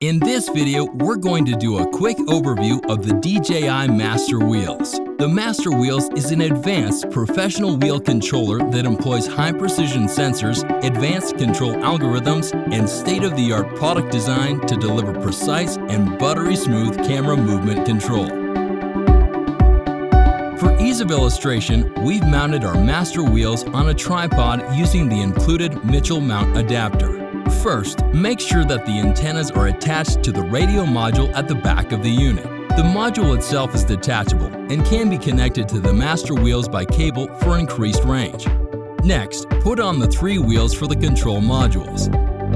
In this video, we're going to do a quick overview of the DJI Master Wheels. The Master Wheels is an advanced professional wheel controller that employs high-precision sensors, advanced control algorithms, and state-of-the-art product design to deliver precise and buttery-smooth camera movement control. For ease of illustration, we've mounted our Master Wheels on a tripod using the included Mitchell mount adapter. First, make sure that the antennas are attached to the radio module at the back of the unit. The module itself is detachable and can be connected to the Master Wheels by cable for increased range. Next, put on the 3 wheels for the control modules.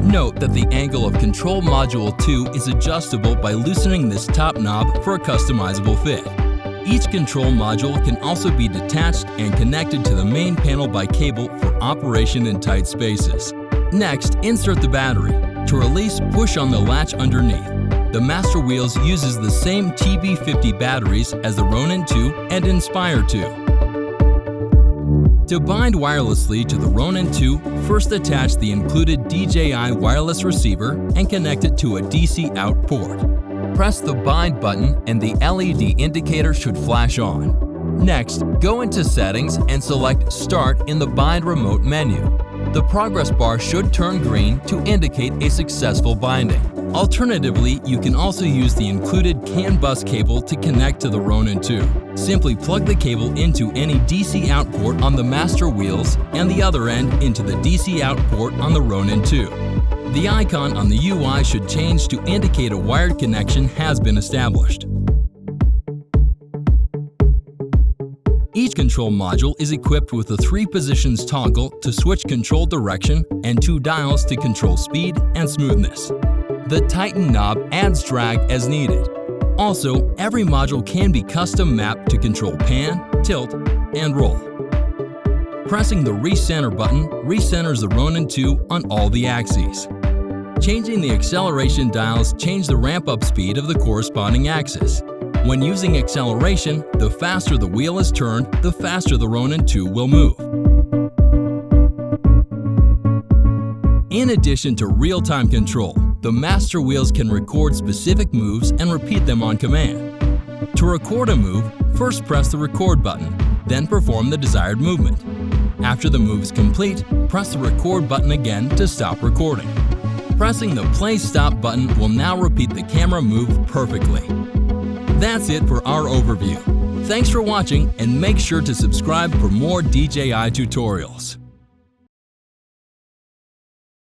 Note that the angle of Control Module 2 is adjustable by loosening this top knob for a customizable fit. Each control module can also be detached and connected to the main panel by cable for operation in tight spaces. Next, insert the battery. To release, push on the latch underneath. The Master Wheels uses the same TB50 batteries as the Ronin-2 and Inspire 2. To bind wirelessly to the Ronin-2, first attach the included DJI wireless receiver and connect it to a DC out port. Press the bind button and the LED indicator should flash on. Next, go into Settings and select Start in the Bind Remote menu. The progress bar should turn green to indicate a successful binding. Alternatively, you can also use the included CAN bus cable to connect to the Ronin-2. Simply plug the cable into any DC out port on the Master Wheels and the other end into the DC out port on the Ronin-2. The icon on the UI should change to indicate a wired connection has been established. Each control module is equipped with a 3 positions toggle to switch control direction and 2 dials to control speed and smoothness. The Tighten knob adds drag as needed. Also, every module can be custom mapped to control pan, tilt, and roll. Pressing the Recenter button recenters the Ronin-2 on all the axes. Changing the acceleration dials change the ramp-up speed of the corresponding axis. When using acceleration, the faster the wheel is turned, the faster the Ronin-2 will move. In addition to real-time control, the Master Wheels can record specific moves and repeat them on command. To record a move, first press the record button, then perform the desired movement. After the move is complete, press the record button again to stop recording. Pressing the play stop button will now repeat the camera move perfectly. That's it for our overview. Thanks for watching and make sure to subscribe for more DJI tutorials.